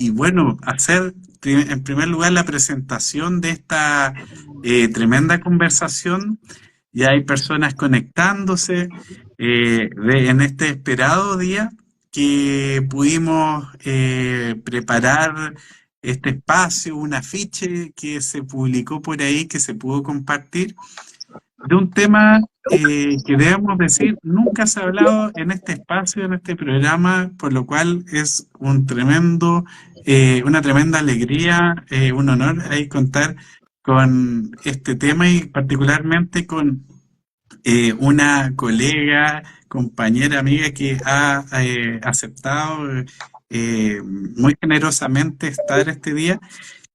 y bueno, hacer en primer lugar la presentación de esta tremenda conversación. Ya hay personas conectándose en este esperado día que pudimos preparar este espacio, un afiche que se publicó por ahí, que se pudo compartir, de un tema que debemos decir nunca se ha hablado en este espacio, en este programa, por lo cual es una tremenda alegría, un honor ahí contar con este tema y particularmente con una colega, compañera, amiga que ha aceptado muy generosamente estar este día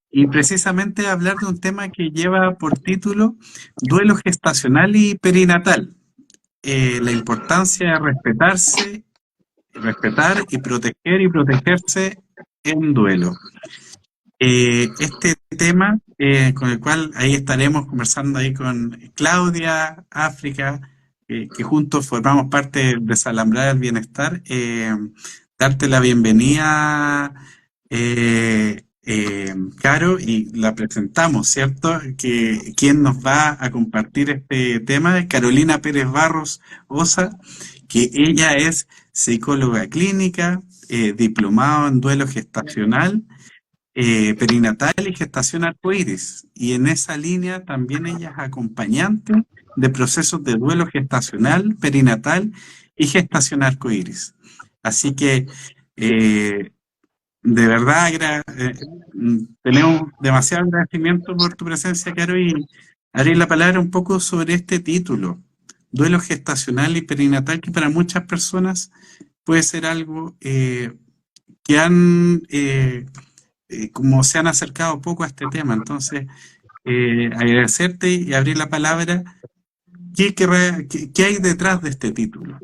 y precisamente hablar de un tema que lleva por título duelo gestacional y perinatal, la importancia de respetar y protegerse en duelo. Este tema con el cual ahí estaremos conversando ahí con Claudia, África, que juntos formamos parte de Desalambrar el Bienestar, darte la bienvenida, Caro, y la presentamos, ¿cierto? Que quien nos va a compartir este tema es Carolina Pérez Barros Osa, que ella es psicóloga clínica, diplomado en duelo gestacional, perinatal y gestación arcoíris. Y en esa línea también ella es acompañante de procesos de duelo gestacional, perinatal y gestación arcoíris. Así que, de verdad, tenemos demasiado agradecimiento por tu presencia, Caro, y haré la palabra un poco sobre este título, duelo gestacional y perinatal, que para muchas personas puede ser algo que como se han acercado poco a este tema. Entonces, agradecerte y abrir la palabra. ¿Qué hay detrás de este título?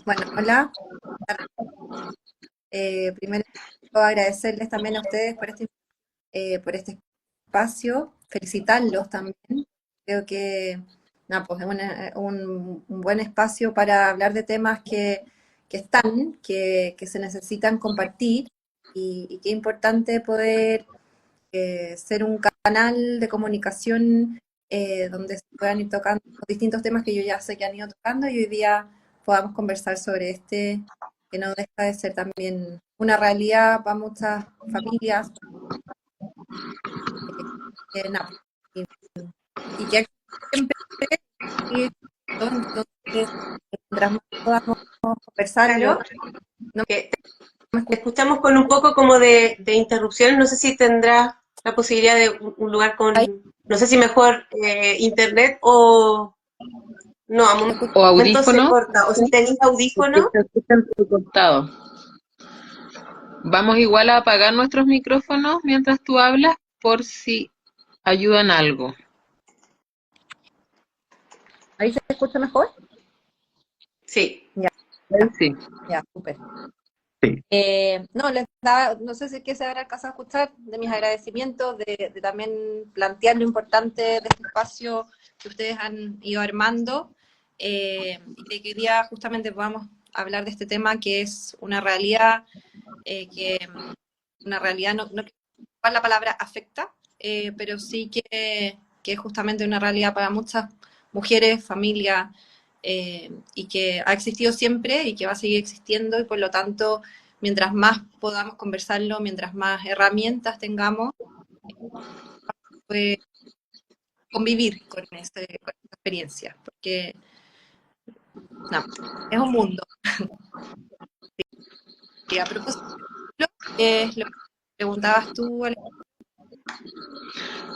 Bueno, hola. Primero quiero agradecerles también a ustedes por este espacio, felicitarlos también. Creo que nada, pues es un buen espacio para hablar de temas que se necesitan compartir y qué importante poder ser un canal de comunicación donde se puedan ir tocando distintos temas que yo ya sé que han ido tocando y hoy día podamos conversar sobre este, que no deja de ser también una realidad para muchas familias, nada, y, y que siempre y entonces mientras más podamos conversarlo, Claro, no que me te escucho. escuchamos con un poco como de interrupción. No sé si tendrás la posibilidad de un lugar con, no sé si mejor internet o no, a O momento se audífono, corta. O si tenéis porque audífono, se escucha entrecortado. Vamos igual a apagar nuestros micrófonos mientras tú hablas por si ayudan algo. ¿Ahí se escucha mejor? sí. Ya, Sí. ya, súper. Sí. No, no sé si es que se habrá alcanzado a escuchar de mis agradecimientos, de también plantear lo importante de este espacio que ustedes han ido armando, y de que hoy día justamente podamos hablar de este tema que es una realidad, que una realidad, no cuál la palabra afecta, pero sí que es justamente una realidad para muchas mujeres, familias, y que ha existido siempre y que va a seguir existiendo y por lo tanto, mientras más podamos conversarlo, mientras más herramientas tengamos, pues convivir con esta experiencia, porque no, es un mundo. Y a propósito, es lo que preguntabas tú,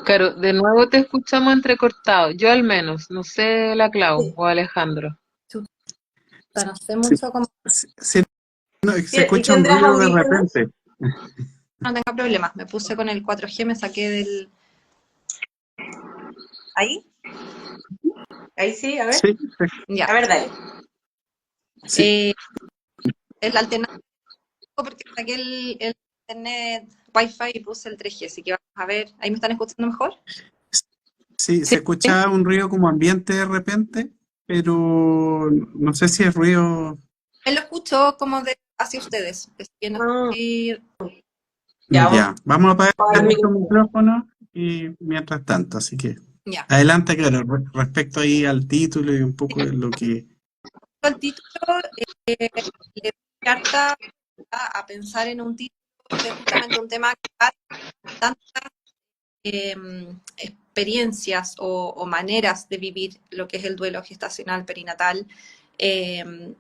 Claro, de nuevo te escuchamos entrecortado. Yo al menos, no sé la Clau o Alejandro. no sé Sí, mucho cómo, sí, no, se ¿Y escucha un tendrás ruido de audífonos? repente. no tenga problemas, me puse con el 4G, me saqué del... ¿Ahí? Ahí sí, Sí, Ya. a ver, dale. sí, Eh, es la alternativa porque saqué el internet Wi-Fi y puse el 3G, así que vamos a ver, ¿ahí me están escuchando mejor? sí, se Sí, escucha un ruido como ambiente de repente, pero no sé si es ruido. Él lo escucho como de hacia ustedes. Es que no Ah, estoy- ya, Ya, vamos a apagar apagar el nuestro micrófono. micrófono y mientras tanto, así que ya. adelante, claro, respecto ahí al título y un poco de lo que... El título le doy carta a pensar en un título de justamente un tema que da tantas experiencias o maneras de vivir lo que es el duelo gestacional perinatal. Eh,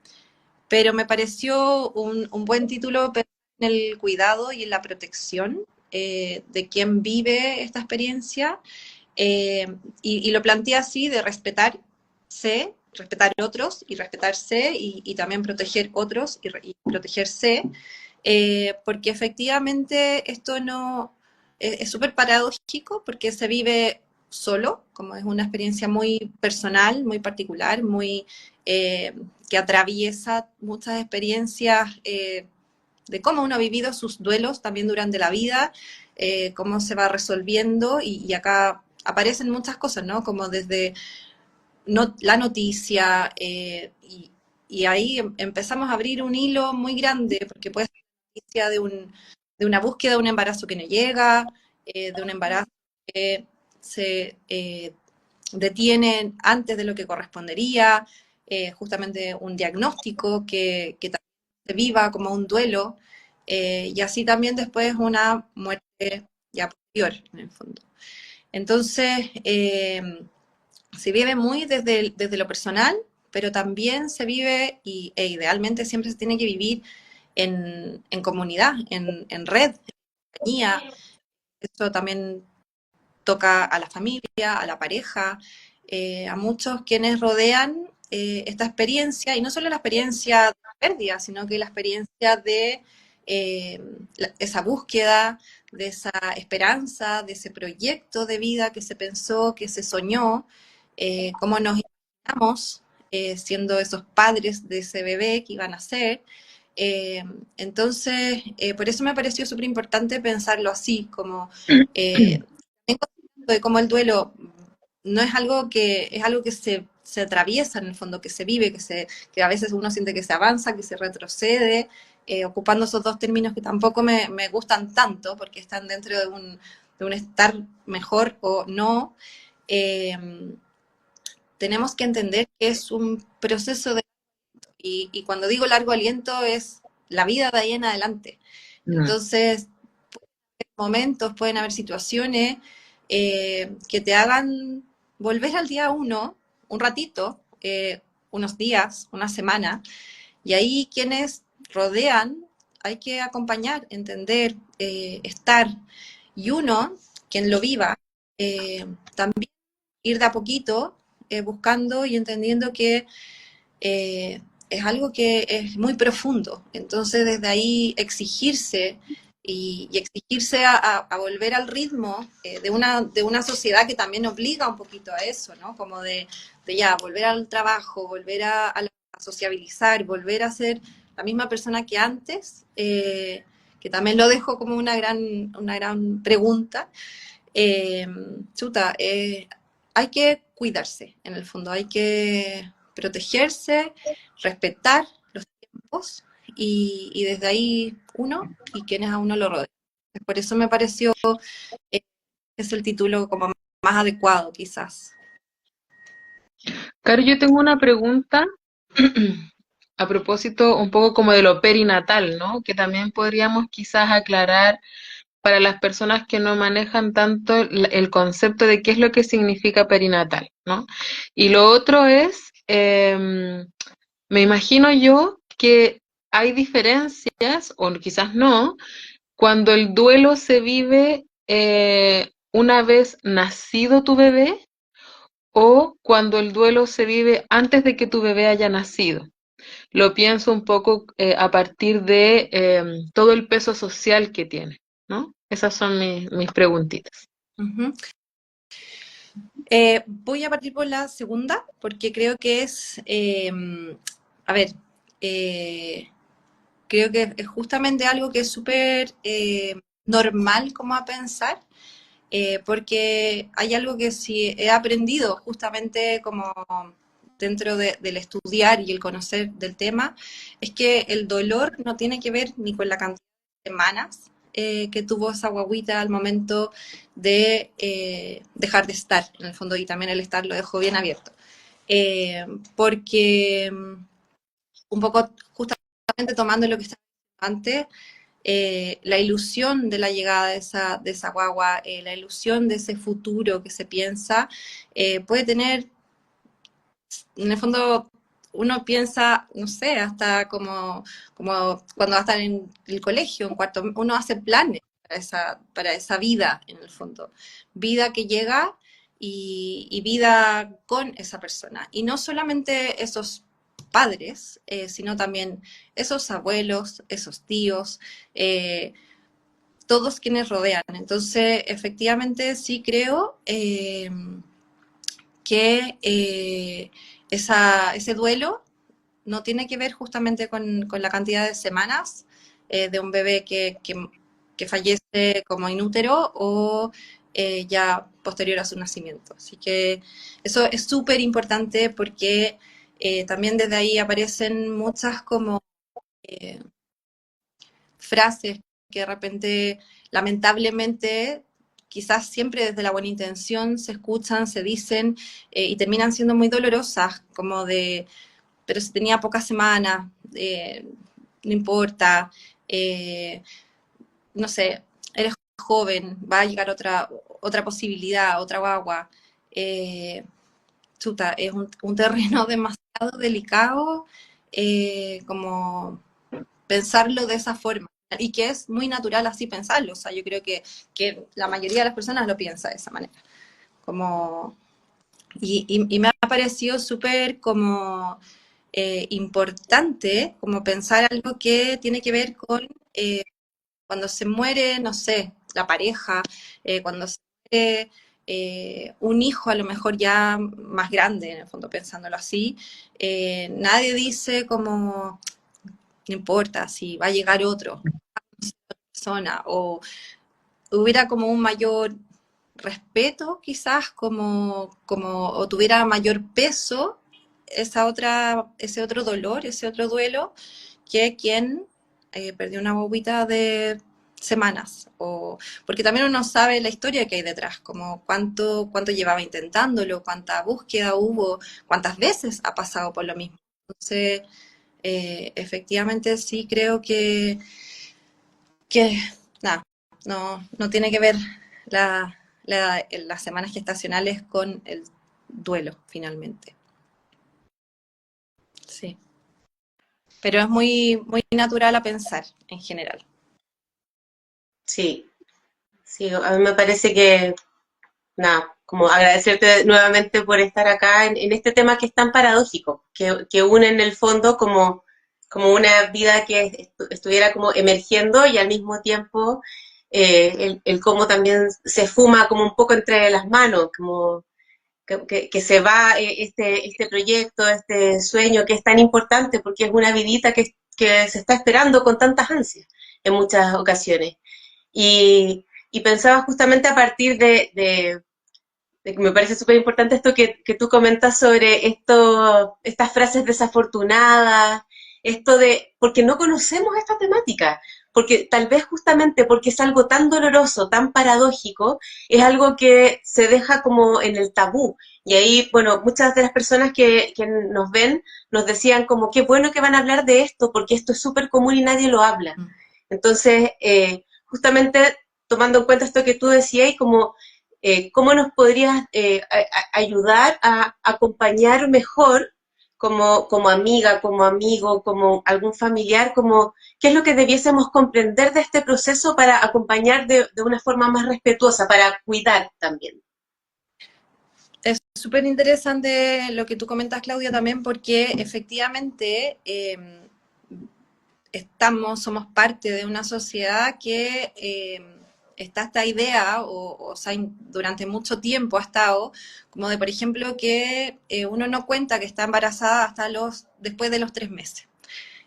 pero me pareció un buen título en el cuidado y en la protección de quien vive esta experiencia, y lo planteé así, de respetarse, respetar otros y respetarse y también proteger otros y protegerse, porque efectivamente esto no es súper paradójico porque se vive solo, como es una experiencia muy personal, muy particular, muy que atraviesa muchas experiencias de cómo uno ha vivido sus duelos también durante la vida, cómo se va resolviendo y acá aparecen muchas cosas, ¿no? Como desde la noticia y ahí empezamos a abrir un hilo muy grande porque puede ser noticia de una búsqueda de un embarazo que no llega, de un embarazo que se detiene antes de lo que correspondería, justamente un diagnóstico que también se viva como un duelo, y así también después una muerte ya posterior, en el fondo. Entonces, se vive muy desde lo personal, pero también se vive, e idealmente siempre se tiene que vivir en comunidad, en red, en compañía. Esto también toca a la familia, a la pareja, a muchos quienes rodean esta experiencia, y no solo la experiencia de pérdida, sino que la experiencia de eh, esa búsqueda, de esa esperanza, de ese proyecto de vida que se pensó, que se soñó, cómo nos imaginamos siendo esos padres de ese bebé que iban a ser. Eh, entonces, por eso me pareció súper importante pensarlo así, como eh, de cómo el duelo no es algo que, es algo que se atraviesa en el fondo, que se vive, que a veces uno siente que se avanza, que se retrocede, ocupando esos dos términos que tampoco me gustan tanto, porque están dentro de un estar mejor o no. Eh, tenemos que entender que es un proceso y cuando digo largo aliento es la vida de ahí en adelante. Mm. Entonces, momentos, pueden haber situaciones que te hagan volver al día uno, un ratito, unos días, una semana, y ahí quienes rodean hay que acompañar, entender, estar, y uno, quien lo viva, también ir de a poquito buscando y entendiendo que es algo que es muy profundo. Entonces, desde ahí exigirse y exigirse a volver al ritmo de una sociedad que también obliga un poquito a eso, ¿no? Como de ya, volver al trabajo, volver a sociabilizar, volver a ser la misma persona que antes, que también lo dejo como una gran pregunta. Eh, chuta, hay que cuidarse, en el fondo, hay que protegerse, respetar los tiempos y desde ahí uno y quienes a uno lo rodean. Por eso me pareció que es el título como más adecuado, quizás. Caro, yo tengo una pregunta a propósito un poco como de lo perinatal, ¿no? Que también podríamos quizás aclarar para las personas que no manejan tanto el concepto de qué es lo que significa perinatal, ¿no? Y lo otro es, me imagino yo que hay diferencias, o quizás no, cuando el duelo se vive una vez nacido tu bebé o cuando el duelo se vive antes de que tu bebé haya nacido. Lo pienso un poco a partir de todo el peso social que tiene, ¿no? Esas son mis preguntitas. Ujú. Voy a partir por la segunda, porque creo que es, a ver, eh, creo que es justamente algo que es súper normal como a pensar, porque hay algo que sí he aprendido justamente como dentro del estudiar y el conocer del tema, es que el dolor no tiene que ver ni con la cantidad de semanas que tuvo esa guaguita al momento de dejar de estar, en el fondo, y también el estar lo dejó bien abierto. Porque un poco justamente tomando lo que estaba antes, la ilusión de la llegada de esa guagua, la ilusión de ese futuro que se piensa, puede tener, en el fondo, uno piensa, no sé, hasta como cuando va a estar en el colegio, en cuarto, uno hace planes para esa vida, en el fondo. Vida que llega y vida con esa persona. Y no solamente esos padres, sino también esos abuelos, esos tíos, todos quienes rodean. Entonces, efectivamente, sí creo que ese duelo no tiene que ver justamente con la cantidad de semanas de un bebé que fallece como inútero o ya posterior a su nacimiento. Así que eso es súper importante porque también desde ahí aparecen muchas como eh, frases que de repente, lamentablemente, quizás siempre desde la buena intención se escuchan, se dicen y terminan siendo muy dolorosas, como de, pero si tenía pocas semanas, no importa, eh, no sé, eres joven, va a llegar otra posibilidad, otra guagua. Chuta, es un terreno demasiado delicado como pensarlo de esa forma. Y que es muy natural así pensarlo. O sea, yo creo que la mayoría de las personas lo piensa de esa manera. Como, y me ha parecido súper como importante como pensar algo que tiene que ver con cuando se muere, no sé, la pareja, cuando se muere un hijo a lo mejor ya más grande, en el fondo pensándolo así, nadie dice como, no importa si va a llegar otro, persona, o hubiera como un mayor respeto quizás, o tuviera mayor peso ese otro dolor, ese otro duelo, que quien perdió una bobita de semanas, porque también uno sabe la historia que hay detrás, como cuánto llevaba intentándolo, cuánta búsqueda hubo, cuántas veces ha pasado por lo mismo. Entonces, efectivamente sí creo que nada, no tiene que ver las semanas gestacionales con el duelo, finalmente. Sí. Pero es muy natural a pensar, en general. Sí, sí, a mí me parece que, nada, como agradecerte nuevamente por estar acá en este tema que es tan paradójico, que une en el fondo como una vida que estuviera como emergiendo y al mismo tiempo el cómo también se fuma como un poco entre las manos, como que se va este proyecto, este sueño que es tan importante porque es una vidita que se está esperando con tantas ansias en muchas ocasiones. Y pensaba justamente a partir de que me parece súper importante esto que tú comentas sobre estas frases desafortunadas, esto de, porque no conocemos esta temática, porque tal vez justamente porque es algo tan doloroso, tan paradójico, es algo que se deja como en el tabú. Y ahí, bueno, muchas de las personas que nos ven nos decían como, qué bueno que van a hablar de esto, porque esto es súper común y nadie lo habla. Entonces, justamente tomando en cuenta esto que tú decías, y como ¿cómo nos podrías ayudar a acompañar mejor como amiga, como amigo, como algún familiar, como qué es lo que debiésemos comprender de este proceso para acompañar de una forma más respetuosa, para cuidar también? Es súper interesante lo que tú comentas, Claudia, también porque efectivamente somos parte de una sociedad que está esta idea, o sea, durante mucho tiempo ha estado, como de, por ejemplo, que uno no cuenta que está embarazada hasta después de los 3 meses.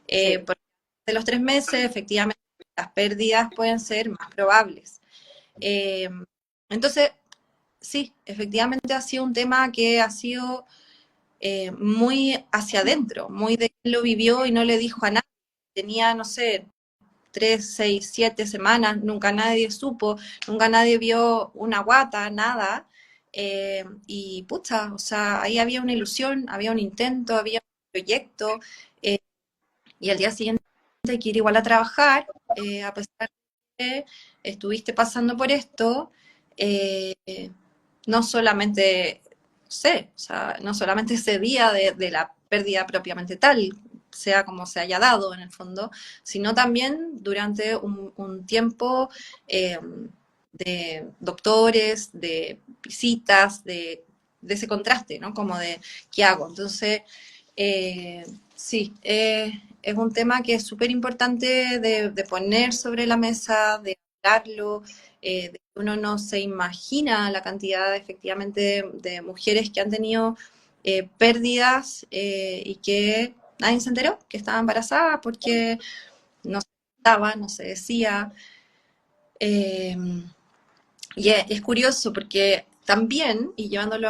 Sí. Porque de los 3 meses, efectivamente, las pérdidas pueden ser más probables. Entonces, sí, efectivamente ha sido un tema que ha sido muy hacia adentro, muy de que lo vivió y no le dijo a nadie. Tenía, no sé, 3, 6, 7 semanas, nunca nadie supo, nunca nadie vio una guata, nada. Y pucha, o sea, ahí había una ilusión, había un intento, había un proyecto, eh, y al día siguiente hay que ir igual a trabajar, a pesar de que estuviste pasando por esto, eh, no solamente, no sé, o sea, no solamente ese día de la pérdida propiamente tal, sea como se haya dado en el fondo, sino también durante un tiempo eh, de doctores, de visitas, de ese contraste, ¿no? Como de, ¿qué hago? Entonces, sí, es un tema que es súper importante de poner sobre la mesa, de hablarlo, de que uno no se imagina la cantidad efectivamente de mujeres que han tenido pérdidas y que nadie se enteró que estaba embarazada porque no se estaba, no se decía. Eh, y es curioso porque también, y llevándolo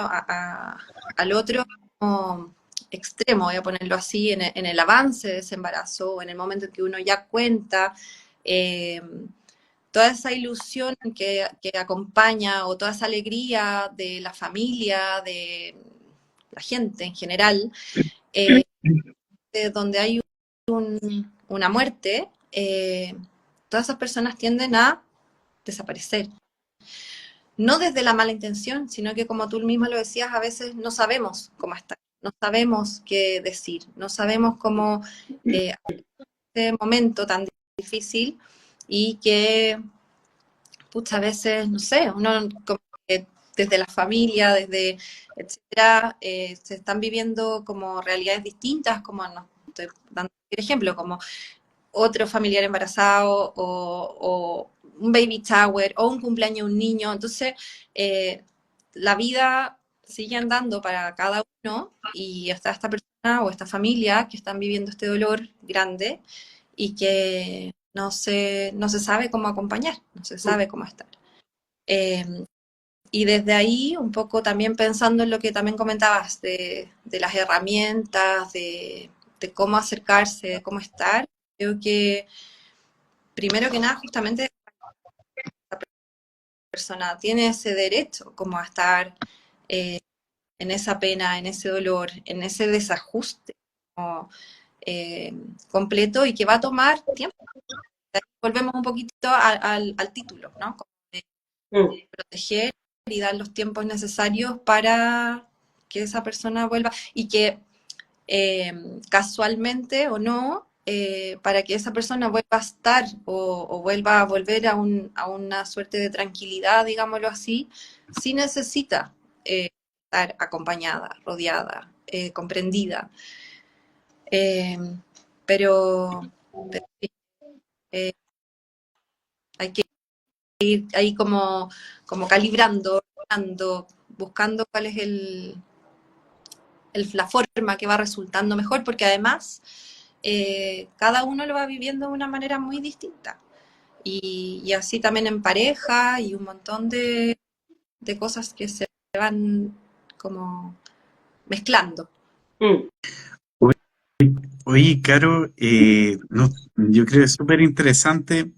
al otro como extremo, voy a ponerlo así, en el avance de ese embarazo, o en el momento en que uno ya cuenta, eh, toda esa ilusión que acompaña o toda esa alegría de la familia, de la gente en general, eh, donde hay una muerte, todas esas personas tienden a desaparecer. No desde la mala intención, sino que como tú misma lo decías, a veces no sabemos cómo estar, no sabemos qué decir, no sabemos cómo este momento tan difícil y que a veces, no sé, uno como que desde la familia, desde etcétera, se están viviendo como realidades distintas, como no, estoy dando un ejemplo, como otro familiar embarazado o un baby shower o un cumpleaños de un niño. Entonces, la vida sigue andando para cada uno y está esta persona o esta familia que están viviendo este dolor grande y que no se sabe cómo acompañar, no se sabe cómo estar. Eh, y desde ahí, un poco también pensando en lo que también comentabas de las herramientas, de cómo acercarse, de cómo estar, creo que primero que nada, justamente la persona tiene ese derecho como a estar en esa pena, en ese dolor, en ese desajuste como, eh, completo y que va a tomar tiempo. Volvemos un poquito al título, ¿no? Como de proteger y dar los tiempos necesarios para que esa persona vuelva y que casualmente o no, para que esa persona vuelva a estar o vuelva a volver a una suerte de tranquilidad, digámoslo así, sí necesita estar acompañada, rodeada, comprendida. Eh, pero sí, eh, hay que ir ahí como calibrando, buscando cuál es la forma que va resultando mejor, porque además cada uno lo va viviendo de una manera muy distinta. Y así también en pareja y un montón de cosas que se van como mezclando. Oye, Caro, yo creo que es súper interesante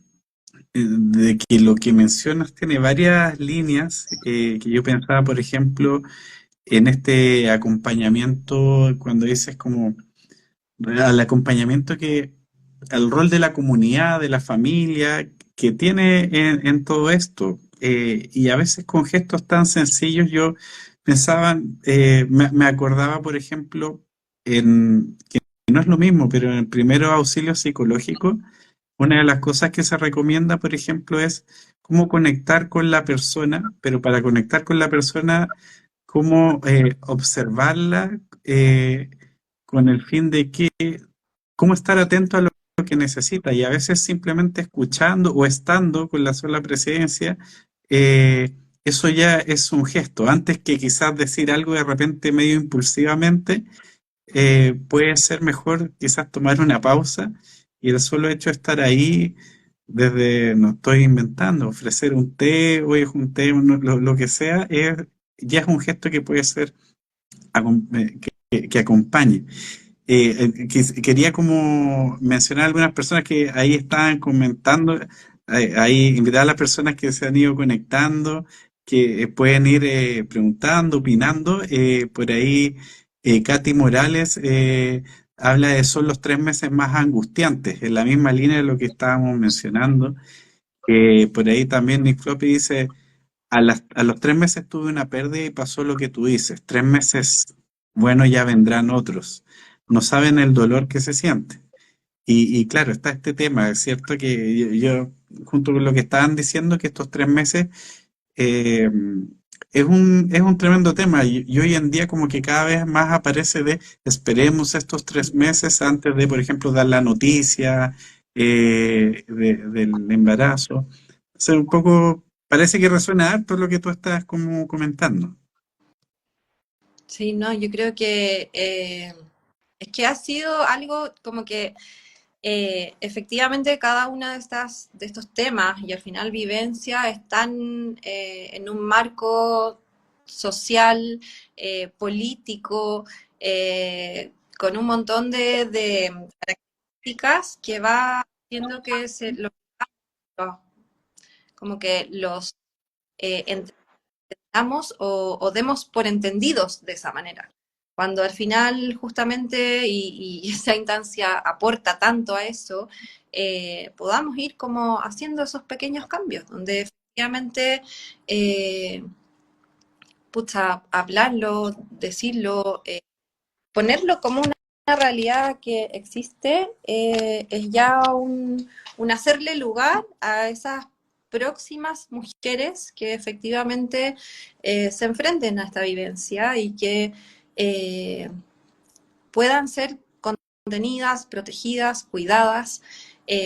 de que lo que mencionas tiene varias líneas que yo pensaba, por ejemplo, en este acompañamiento, cuando dices como al acompañamiento al rol de la comunidad, de la familia, que tiene en todo esto. Y a veces con gestos tan sencillos yo pensaba, me acordaba, por ejemplo, que no es lo mismo, pero en el primer auxilio psicológico, una de las cosas que se recomienda, por ejemplo, es cómo conectar con la persona, pero para conectar con la persona, cómo observarla con el fin de que, cómo estar atento a lo que necesita. Y a veces simplemente escuchando o estando con la sola presencia, eso ya es un gesto. Antes que quizás decir algo de repente medio impulsivamente, puede ser mejor quizás tomar una pausa y el solo hecho de estar ahí, desde, no estoy inventando, ofrecer un té, hoy es un té, lo que sea, ya es un gesto que puede ser que acompañe. Quería como mencionar algunas personas que ahí estaban comentando, ahí invitar a las personas que se han ido conectando, que pueden ir preguntando, opinando. Por ahí, Katy Morales habla de son los 3 meses más angustiantes, en la misma línea de lo que estábamos mencionando. Por ahí también Nick Floppy dice, a los 3 meses tuve una pérdida y pasó lo que tú dices. 3 meses, bueno, ya vendrán otros. No saben el dolor que se siente. Y claro, está este tema. Es cierto que junto con lo que estaban diciendo, que estos 3 meses eh, es un tremendo tema. Y hoy en día como que cada vez más aparece de esperemos estos 3 meses antes de, por ejemplo, dar la noticia del embarazo. O sea, un poco parece que resuena harto lo que tú estás como comentando. Sí, no, yo creo que es que ha sido algo como que efectivamente cada uno de estos temas y al final vivencia están en un marco social, político, con un montón de características que va haciendo que como que los entendamos o demos por entendidos de esa manera. Cuando al final justamente, y esa instancia aporta tanto a eso, podamos ir como haciendo esos pequeños cambios, donde efectivamente, pucha, hablarlo, decirlo, ponerlo como una realidad que existe, es ya un hacerle lugar a esas próximas mujeres que efectivamente se enfrenten a esta vivencia y que puedan ser contenidas, protegidas, cuidadas,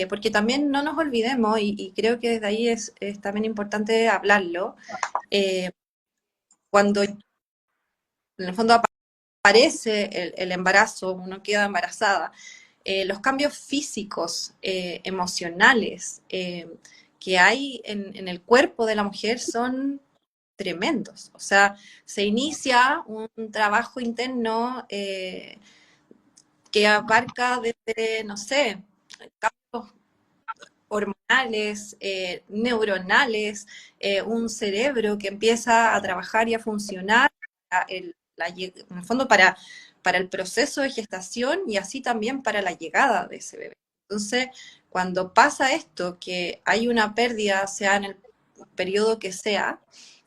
porque también no nos olvidemos, y creo que desde ahí es también importante hablarlo, eh, cuando en el fondo aparece el embarazo, uno queda embarazada, los cambios físicos, emocionales que hay en el cuerpo de la mujer son tremendos. O sea, se inicia un trabajo interno que abarca desde, no sé, cambios hormonales, neuronales, un cerebro que empieza a trabajar y a funcionar en el fondo para el proceso de gestación y así también para la llegada de ese bebé. Entonces, cuando pasa esto, que hay una pérdida, sea en el periodo que sea,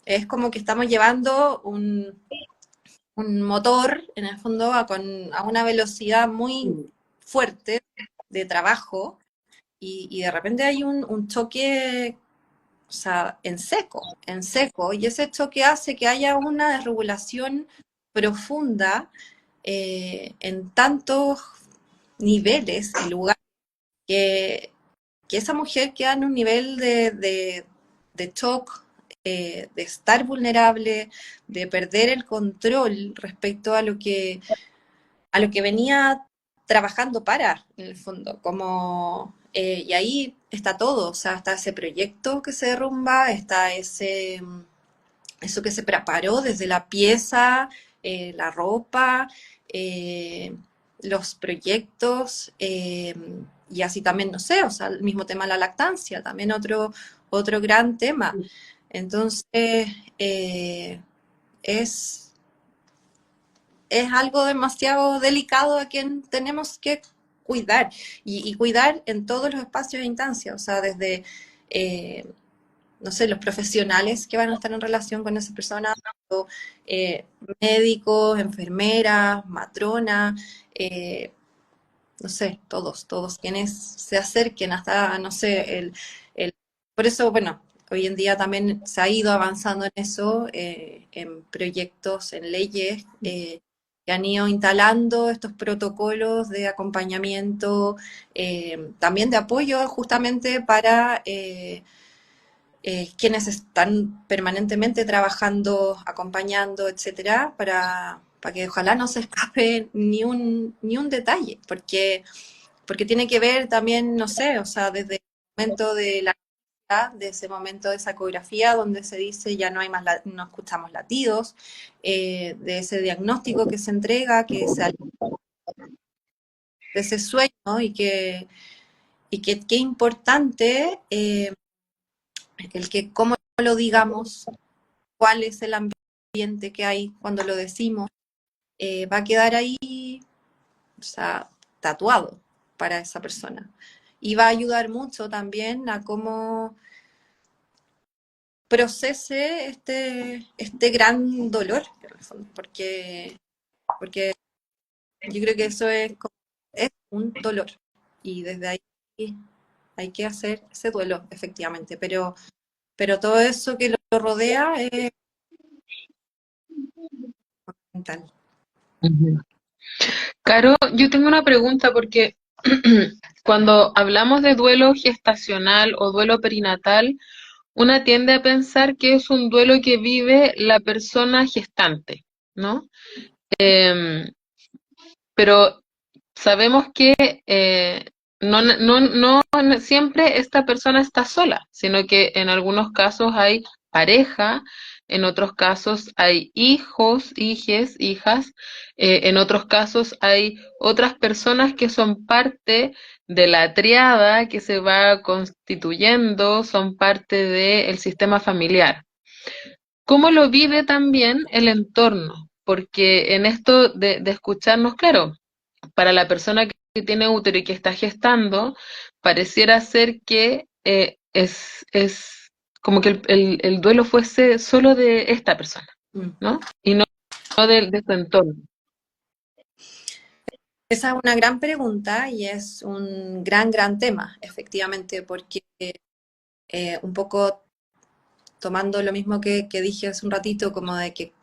es como que estamos llevando un motor, en el fondo, a una velocidad muy fuerte de trabajo y de repente hay un choque, o sea, en seco, y ese choque hace que haya una desregulación profunda en tantos niveles y lugares que, que esa mujer queda en un nivel de shock, de estar vulnerable, de perder el control respecto a lo que venía trabajando para, en el fondo, como, y ahí está todo, o sea, está ese proyecto que se derrumba, está eso que se preparó desde la pieza, la ropa, eh, los proyectos, y así también, no sé, o sea, el mismo tema de la lactancia, también otro gran tema. Entonces, eh, es, es algo demasiado delicado a quien tenemos que cuidar y cuidar en todos los espacios e instancias, o sea, desde, eh, no sé, los profesionales que van a estar en relación con esa persona, o, eh, médicos, enfermeras, matronas, no sé, todos quienes se acerquen hasta, no sé, por eso, bueno, hoy en día también se ha ido avanzando en eso, en proyectos, en leyes, que han ido instalando estos protocolos de acompañamiento, también de apoyo justamente para quienes están permanentemente trabajando, acompañando, etcétera, para que ojalá no se escape ni un detalle, porque tiene que ver también, no sé, o sea, desde el momento de la de ese momento de esa ecografía donde se dice ya no hay más, no escuchamos latidos, de ese diagnóstico que se entrega, que se de ese sueño, ¿no? Y que qué importante el que cómo lo digamos, cuál es el ambiente que hay cuando lo decimos, va a quedar ahí, o sea, tatuado para esa persona. Y va a ayudar mucho también a cómo procese este gran dolor, porque yo creo que eso es un dolor. Y desde ahí hay que hacer ese duelo, efectivamente. Pero todo eso que lo rodea es fundamental. Caro, yo tengo una pregunta porque cuando hablamos de duelo gestacional o duelo perinatal, una tiende a pensar que es un duelo que vive la persona gestante, ¿no? Pero sabemos que no siempre esta persona está sola, sino que en algunos casos hay pareja, en otros casos hay hijos, hijes, hijas, en otros casos hay otras personas que son parte de la triada que se va constituyendo, son parte del sistema familiar. ¿Cómo lo vive también el entorno? Porque en esto de escucharnos, claro, para la persona que tiene útero y que está gestando, pareciera ser que es como que el duelo fuese solo de esta persona, ¿no? Y no de su entorno. Esa es una gran pregunta y es un gran tema, efectivamente, porque un poco tomando lo mismo que dije hace un ratito, como de que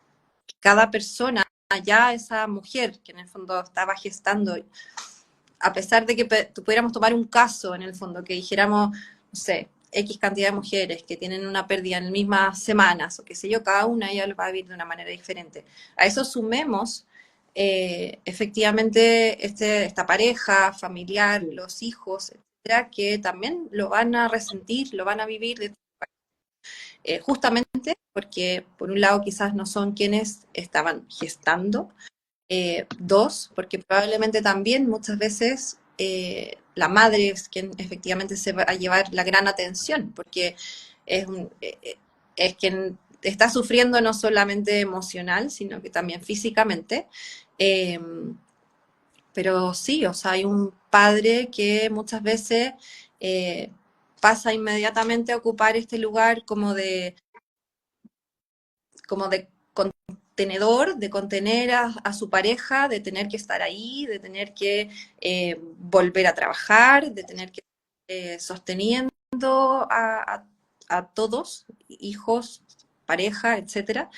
cada persona, ya esa mujer que en el fondo estaba gestando, a pesar de que pudiéramos tomar un caso en el fondo, que dijéramos, no sé, X cantidad de mujeres que tienen una pérdida en las mismas semanas, o qué sé yo, cada una ya lo va a vivir de una manera diferente. A eso sumemos efectivamente esta pareja familiar, los hijos, etcétera, que también lo van a resentir, lo van a vivir justamente porque por un lado quizás no son quienes estaban gestando, dos, porque probablemente también muchas veces la madre es quien efectivamente se va a llevar la gran atención, porque es quien está sufriendo no solamente emocional, sino que también físicamente. Eh, pero sí, o sea, hay un padre que muchas veces eh, pasa inmediatamente a ocupar este lugar como de contenedor, de contener a su pareja, de tener que estar ahí, de tener que volver a trabajar, de tener que sosteniendo a todos, hijos, pareja, etcétera,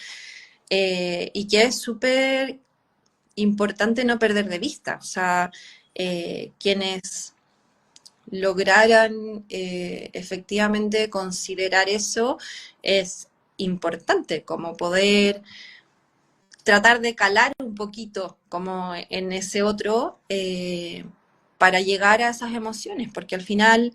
y que es súper importante no perder de vista, o sea, quienes lograran efectivamente considerar eso es importante, como poder tratar de calar un poquito como en ese otro para llegar a esas emociones, porque al final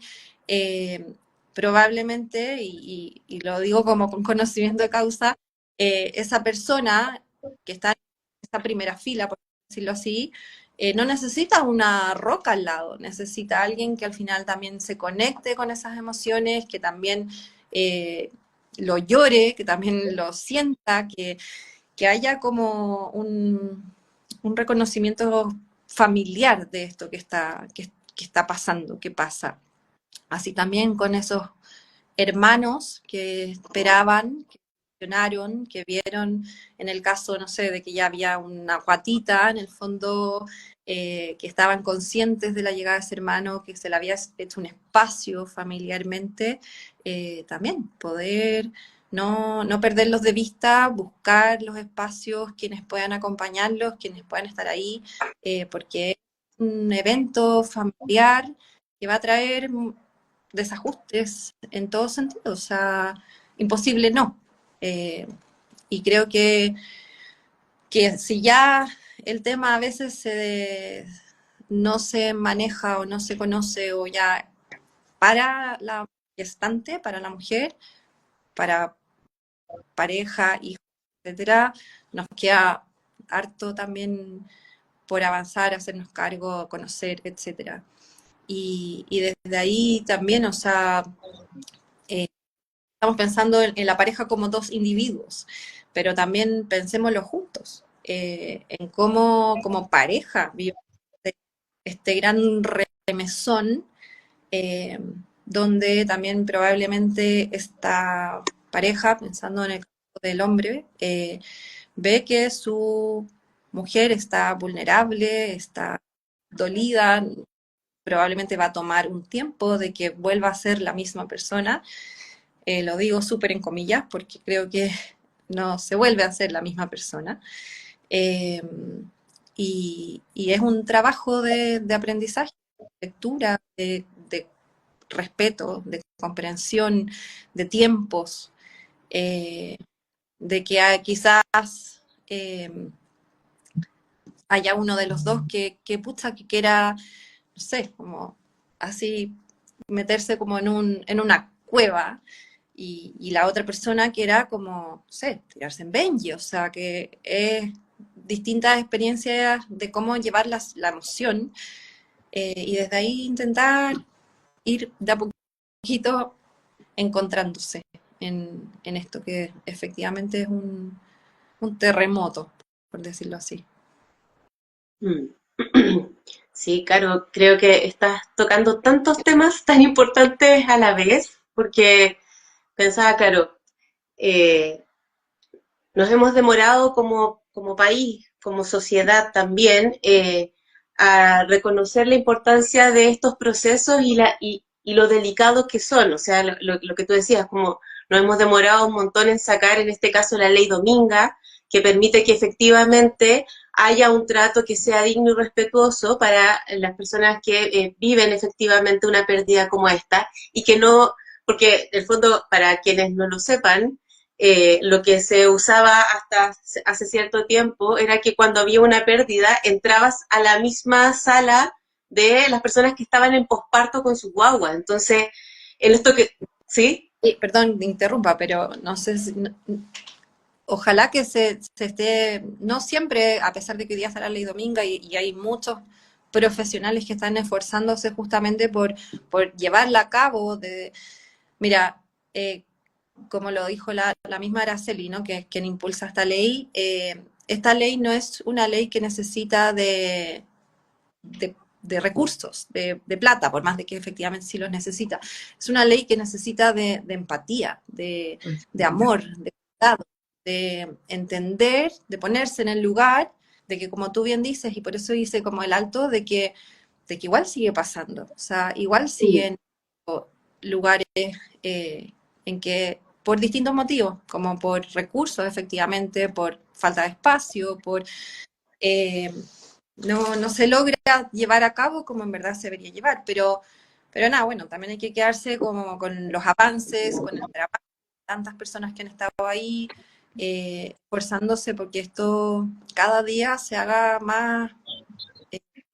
probablemente, y lo digo como con conocimiento de causa, esa persona que está en esa primera fila, por decirlo así, no necesita una roca al lado, necesita alguien que al final también se conecte con esas emociones, que también lo llore, que también lo sienta, que haya como un reconocimiento familiar de esto que está pasando, que pasa. Así también con esos hermanos que esperaban, que funcionaron, que vieron, en el caso, no sé, de que ya había una guatita, en el fondo, que estaban conscientes de la llegada de ese hermano, que se le había hecho un espacio familiarmente, también poder no perderlos de vista, buscar los espacios, quienes puedan acompañarlos, quienes puedan estar ahí, porque es un evento familiar que va a traer desajustes en todos sentidos, o sea, imposible no. Y creo que si ya el tema a veces no se maneja o no se conoce o ya para la gestante para la mujer, para pareja, hijos, etcétera, nos queda harto también por avanzar, hacernos cargo, conocer, etcétera. Y desde ahí también, o sea, estamos pensando en la pareja como dos individuos, pero también pensémoslo juntos, en cómo como pareja vivimos este gran remesón, eh, donde también probablemente esta pareja, pensando en el caso del hombre, ve que su mujer está vulnerable, está dolida, probablemente va a tomar un tiempo de que vuelva a ser la misma persona. Lo digo súper en comillas porque creo que no se vuelve a ser la misma persona. Eh, y es un trabajo de aprendizaje, de lectura, de respeto, de comprensión, de tiempos, eh, de que quizás eh, haya uno de los dos que pucha, que quiera, no sé, como así meterse como en una cueva y la otra persona quiera como, no sé, tirarse en Benji, o sea, que es distintas experiencias de cómo llevar la emoción y desde ahí intentar ir de a poquito encontrándose en esto que efectivamente es un terremoto, por decirlo así. Mm. Sí, claro, creo que estás tocando tantos temas tan importantes a la vez, porque pensaba, claro, eh, nos hemos demorado como país, como sociedad también, a reconocer la importancia de estos procesos y lo delicados que son. O sea, lo que tú decías, como nos hemos demorado un montón en sacar, en este caso, la ley Dominga, que permite que efectivamente haya un trato que sea digno y respetuoso para las personas que viven efectivamente una pérdida como esta y que no, porque en el fondo, para quienes no lo sepan, lo que se usaba hasta hace cierto tiempo era que cuando había una pérdida entrabas a la misma sala de las personas que estaban en posparto con sus guaguas. Entonces, en esto que, ¿sí? Perdón, me interrumpa, pero no sé si, ojalá que se esté, no siempre, a pesar de que hoy día está la ley Dominga y hay muchos profesionales que están esforzándose justamente por llevarla a cabo. Mira, como lo dijo la misma Araceli, ¿no? Que es quien impulsa esta ley no es una ley que necesita de recursos, de plata, por más de que efectivamente sí los necesita. Es una ley que necesita de empatía, de amor, de cuidado, de entender, de ponerse en el lugar, de que como tú bien dices, y por eso hice como el alto, de que igual sigue pasando, o sea, igual siguen lugares en que por distintos motivos, como por recursos efectivamente, por falta de espacio, eh, no se logra llevar a cabo como en verdad se debería llevar, pero nada, bueno, también hay que quedarse como con los avances, con el trabajo de tantas personas que han estado ahí, esforzándose porque esto cada día se haga más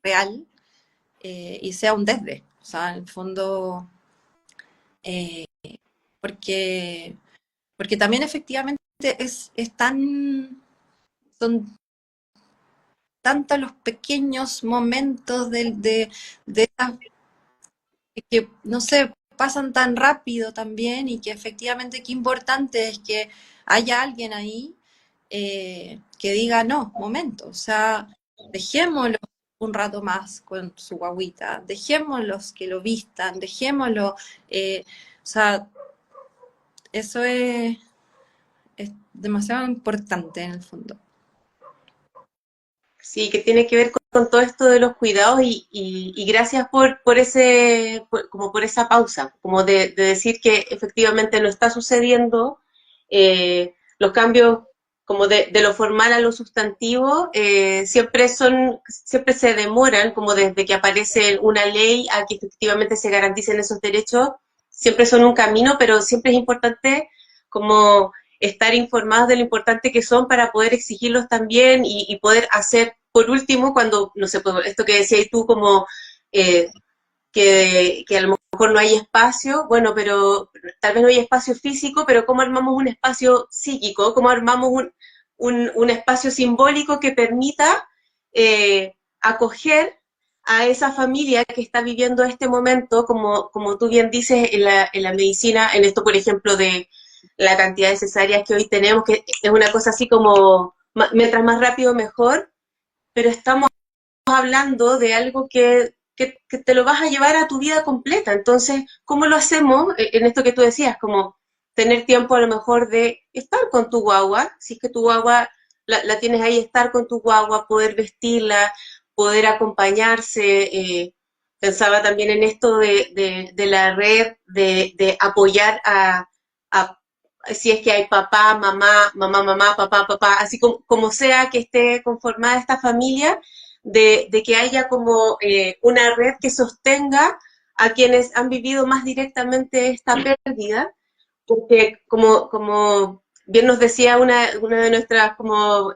real y sea un desde, o sea, en el fondo, eh, porque, porque también efectivamente es tan, son tantos los pequeños momentos de esas que, no sé, pasan tan rápido también y que efectivamente qué importante es que haya alguien ahí que diga, no, momento, o sea, dejémoslo un rato más con su guagüita, dejémoslos que lo vistan, dejémoslo, o sea, eso es demasiado importante en el fondo. Sí, que tiene que ver con todo esto de los cuidados y gracias por ese, como por esa pausa, como de decir que efectivamente no está sucediendo los cambios como de lo formal a lo sustantivo, siempre se demoran, como desde que aparece una ley a que efectivamente se garanticen esos derechos, siempre son un camino, pero siempre es importante como estar informados de lo importante que son para poder exigirlos también y poder hacer, por último, cuando, no sé, esto que decías tú, como que a lo mejor no hay espacio, bueno, pero tal vez no hay espacio físico, pero ¿cómo armamos un espacio psíquico? ¿Cómo armamos un espacio simbólico que permita acoger a esa familia que está viviendo este momento, como tú bien dices, en la medicina, en esto, por ejemplo, de la cantidad de cesáreas que hoy tenemos, que es una cosa así como, mientras más rápido mejor, pero estamos hablando de algo que te lo vas a llevar a tu vida completa. Entonces, ¿cómo lo hacemos en esto que tú decías? Como tener tiempo a lo mejor de estar con tu guagua, si es que tu guagua la tienes ahí, estar con tu guagua, poder vestirla, poder acompañarse. Pensaba también en esto de la red, de apoyar a, si es que hay papá, mamá, mamá, mamá, papá, papá, así como sea que esté conformada esta familia, de que haya como una red que sostenga a quienes han vivido más directamente esta pérdida, porque como bien nos decía una de nuestras como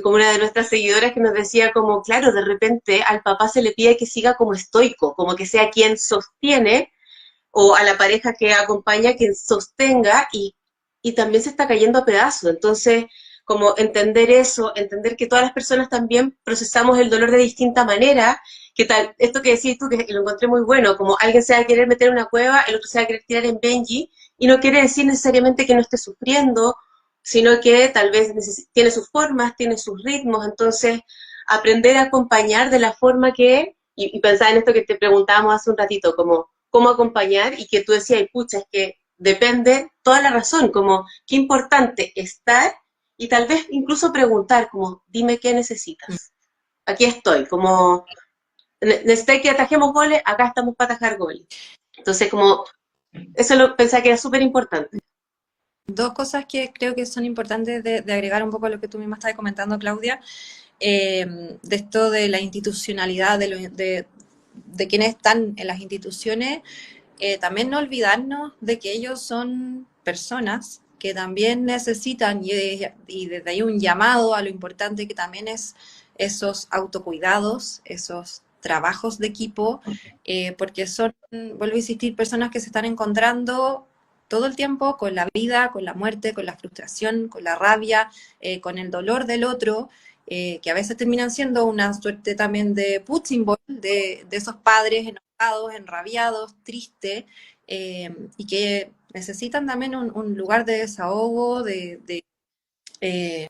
como una de nuestras seguidoras que nos decía como, claro, de repente al papá se le pide que siga como estoico, como que sea quien sostiene, o a la pareja que acompaña quien sostenga y también se está cayendo a pedazos. Entonces, como entender eso, entender que todas las personas también procesamos el dolor de distinta manera, que tal, esto que decís tú, que lo encontré muy bueno, como alguien se va a querer meter en una cueva, el otro se va a querer tirar en Benji, y no quiere decir necesariamente que no esté sufriendo, sino que tal vez tiene sus formas, tiene sus ritmos, entonces aprender a acompañar de la forma que, y pensar en esto que te preguntábamos hace un ratito, como cómo acompañar, y que tú decías, pucha, es que depende toda la razón, como qué importante estar y tal vez incluso preguntar, como, dime qué necesitas. Aquí estoy, como, necesitáis que atajemos goles, acá estamos para atajar goles. Entonces, como, eso lo pensaba que era súper importante. Dos cosas que creo que son importantes de agregar un poco a lo que tú misma estabas comentando, Claudia, de esto de la institucionalidad, de quienes están en las instituciones, también no olvidarnos de que ellos son personas que también necesitan, y desde ahí un llamado a lo importante que también es esos autocuidados, esos trabajos de equipo, porque son, vuelvo a insistir, personas que se están encontrando todo el tiempo con la vida, con la muerte, con la frustración, con la rabia, con el dolor del otro, que a veces terminan siendo una suerte también de punching ball, de esos padres enojados, enrabiados, tristes, y que necesitan también un lugar de desahogo, eh,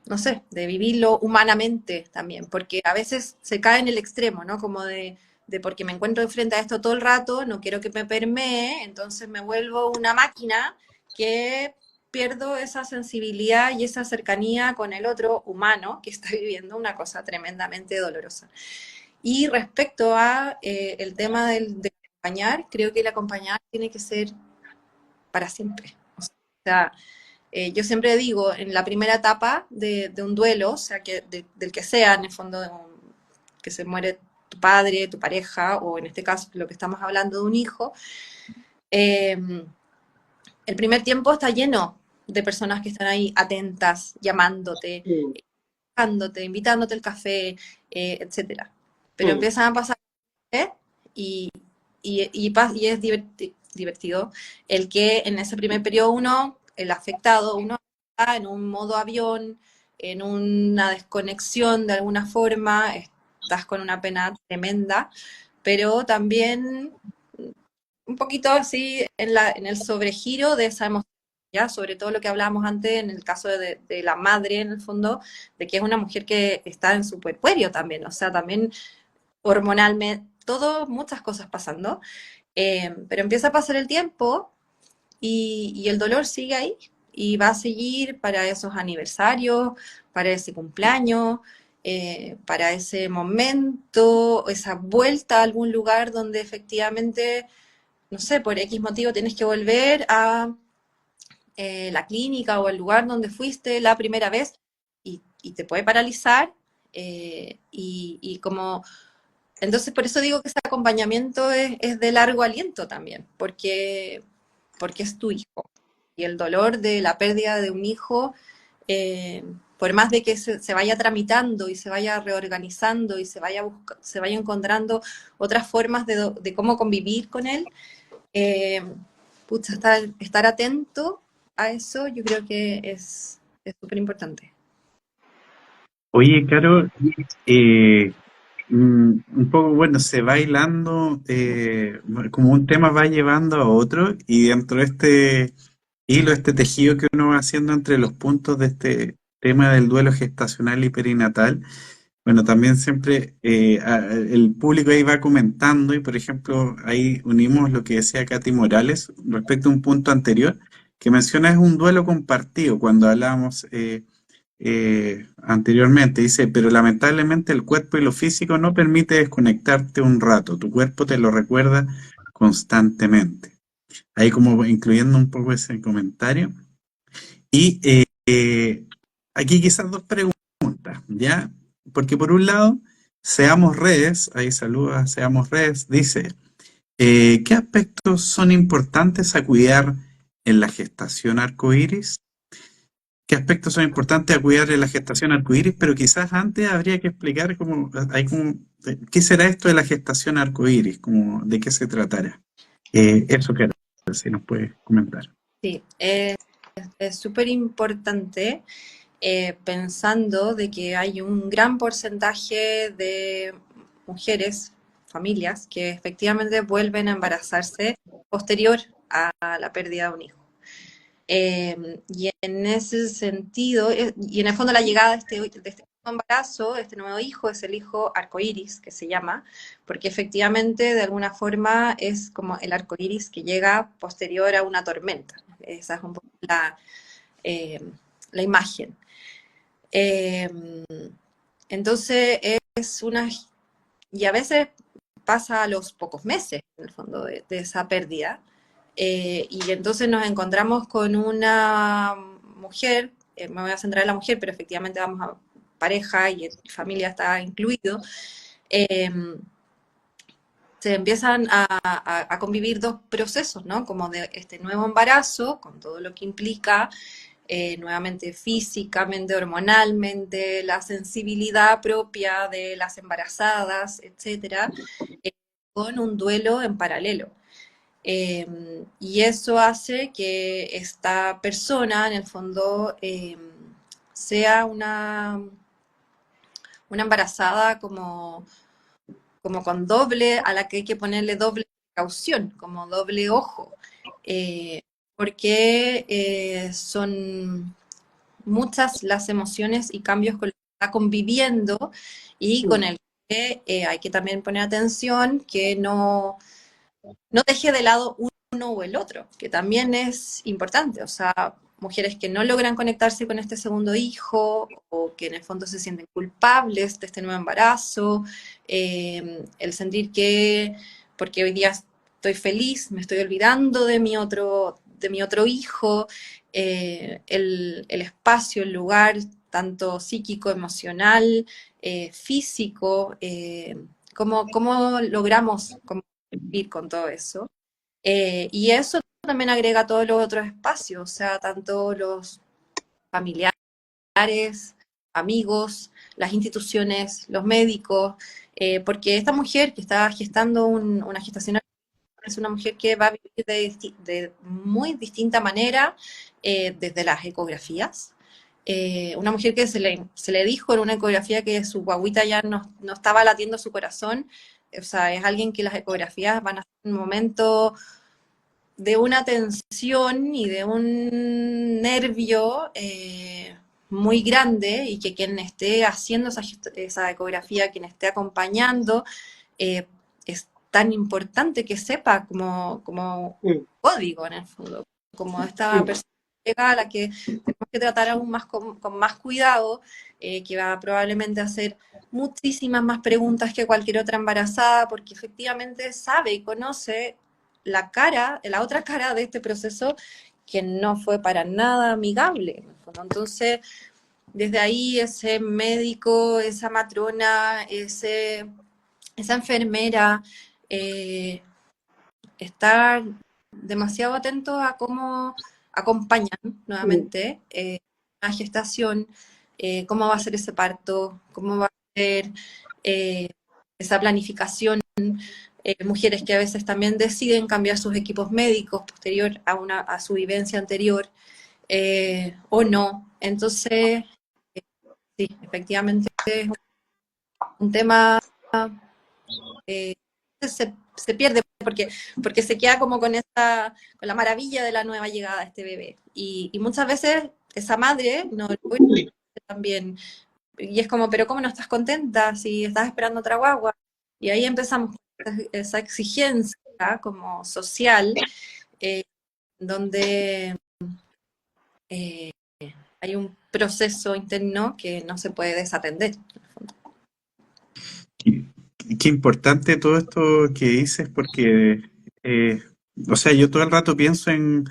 no sé, de vivirlo humanamente también, porque a veces se cae en el extremo, ¿no? Como de porque me encuentro enfrente a esto todo el rato, no quiero que me permee, entonces me vuelvo una máquina que pierdo esa sensibilidad y esa cercanía con el otro humano que está viviendo una cosa tremendamente dolorosa. Y respecto a el tema de acompañar, creo que el acompañar tiene que ser para siempre. O sea, yo siempre digo, en la primera etapa de un duelo, o sea, del que sea, en el fondo, que se muere tu padre, tu pareja, o en este caso, lo que estamos hablando de un hijo, eh, el primer tiempo está lleno de personas que están ahí atentas, llamándote, invitándote al café, etcétera. Pero empiezan a pasar, ¿eh? y, y es divertido el que en ese primer periodo el afectado, uno está en un modo avión, en una desconexión de alguna forma, estás con una pena tremenda, pero también un poquito así en el sobregiro de esa emoción, ¿ya? Sobre todo lo que hablábamos antes en el caso de la madre, en el fondo, de que es una mujer que está en su puerperio también, o sea, también hormonalmente, todo, muchas cosas pasando, pero empieza a pasar el tiempo y el dolor sigue ahí y va a seguir para esos aniversarios, para ese cumpleaños, para ese momento, esa vuelta a algún lugar donde efectivamente, no sé, por X motivo tienes que volver a la clínica o el lugar donde fuiste la primera vez y te puede paralizar y como entonces, por eso digo que ese acompañamiento es de largo aliento también, porque es tu hijo. Y el dolor de la pérdida de un hijo por más de que se vaya tramitando y se vaya reorganizando y se vaya encontrando otras formas de cómo convivir con él, pucha, estar atento a eso yo creo que es súper importante. Oye, Caro, un poco, bueno, se va hilando, como un tema va llevando a otro, y dentro de este hilo, este tejido que uno va haciendo entre los puntos de este tema del duelo gestacional y perinatal, bueno, también siempre el público ahí va comentando, y por ejemplo, ahí unimos lo que decía Katy Morales respecto a un punto anterior, que menciona es un duelo compartido, cuando hablábamos anteriormente. Dice, pero lamentablemente el cuerpo y lo físico no permite desconectarte un rato, tu cuerpo te lo recuerda constantemente. Ahí como incluyendo un poco ese comentario. Y aquí quizás dos preguntas, ¿ya? Porque por un lado, Seamos Redes, ahí saluda Seamos Redes, dice, ¿qué aspectos son importantes a cuidar en la gestación arcoíris? ¿Qué aspectos son importantes a cuidar en la gestación arcoíris? Pero quizás antes habría que explicar qué será esto de la gestación arcoíris, como de qué se tratará. Eso que si nos puedes comentar. Sí, es súper importante, pensando de que hay un gran porcentaje de mujeres, familias, que efectivamente vuelven a embarazarse posterior a la pérdida de un hijo. Y en ese sentido, y en el fondo la llegada de este nuevo embarazo, este nuevo hijo, es el hijo arcoíris, que se llama, porque efectivamente de alguna forma es como el arcoíris que llega posterior a una tormenta. Esa es un poco eh, la imagen. Entonces es una, y a veces pasa a los pocos meses, en el fondo, de esa pérdida. Y entonces nos encontramos con una mujer, me voy a centrar en la mujer, pero efectivamente vamos a pareja y familia está incluido. eh, Se empiezan a convivir dos procesos, ¿no? Como de este nuevo embarazo, con todo lo que implica, nuevamente físicamente, hormonalmente, la sensibilidad propia de las embarazadas, etcétera, con un duelo en paralelo. Y eso hace que esta persona, en el fondo, sea una embarazada como con doble, a la que hay que ponerle doble precaución, como doble ojo, eh, porque son muchas las emociones y cambios con los que está conviviendo y con el que hay que también poner atención que no deje de lado uno o el otro, que también es importante. O sea, mujeres que no logran conectarse con este segundo hijo o que en el fondo se sienten culpables de este nuevo embarazo, el sentir que porque hoy día estoy feliz, me estoy olvidando de mi otro hijo, el espacio, el lugar, tanto psíquico, emocional, físico, cómo logramos convivir con todo eso. Y eso también agrega todos los otros espacios, o sea, tanto los familiares, amigos, las instituciones, los médicos, porque esta mujer que está gestando una gestación es una mujer que va a vivir de muy distinta manera, desde las ecografías. Una mujer que se le dijo en una ecografía que su guaguita ya no estaba latiendo su corazón. O sea, es alguien que las ecografías van a ser un momento de una tensión y de un nervio, muy grande, y que quien esté haciendo esa ecografía, quien esté acompañando, es tan importante que sepa como código en el fondo, como esta persona a la que tenemos que tratar aún más con más cuidado, que va probablemente a hacer muchísimas más preguntas que cualquier otra embarazada, porque efectivamente sabe y conoce la otra cara de este proceso, que no fue para nada amigable. Entonces, desde ahí ese médico, esa matrona, esa enfermera, estar demasiado atentos a cómo acompañan nuevamente, una gestación, cómo va a ser ese parto, cómo va a ser esa planificación. Mujeres que a veces también deciden cambiar sus equipos médicos posterior a su vivencia anterior, o no. Entonces, sí, efectivamente es un tema eh, se pierde porque se queda como con la maravilla de la nueva llegada de este bebé. Y muchas veces esa madre no lo ve también. Y es como, pero ¿cómo no estás contenta si estás esperando otra guagua? Y ahí empezamos con esa exigencia como social, eh, donde eh, hay un proceso interno que no se puede desatender. Qué, qué importante todo esto que dices, porque, eh, o sea, yo todo el rato pienso en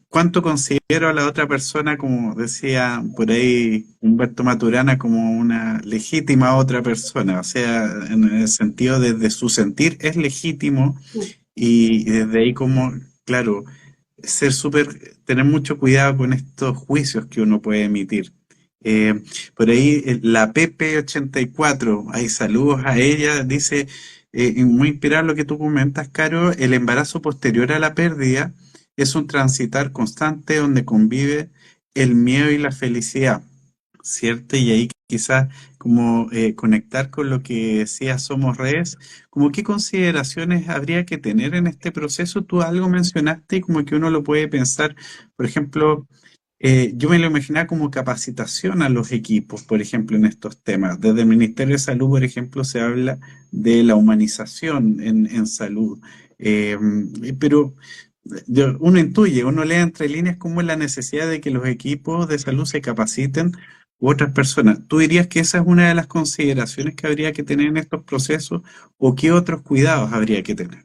cuánto considero a la otra persona, como decía por ahí Humberto Maturana, como una legítima otra persona, o sea, en el sentido desde su sentir es legítimo y desde ahí como, claro, ser súper, tener mucho cuidado con estos juicios que uno puede emitir. Eh, por ahí la Pepe84, hay saludos a ella, dice, muy inspirado en lo que tú comentas, Caro, el embarazo posterior a la pérdida es un transitar constante donde convive el miedo y la felicidad, ¿cierto? Y ahí quizás como conectar con lo que decía Somos Redes, como qué consideraciones habría que tener en este proceso. Tú algo mencionaste y como que uno lo puede pensar, por ejemplo, yo me lo imaginaba como capacitación a los equipos, por ejemplo, en estos temas. Desde el Ministerio de Salud, por ejemplo, se habla de la humanización en salud. Eh, pero uno intuye, uno lee entre líneas cómo es la necesidad de que los equipos de salud se capaciten u otras personas. ¿Tú dirías que esa es una de las consideraciones que habría que tener en estos procesos o qué otros cuidados habría que tener?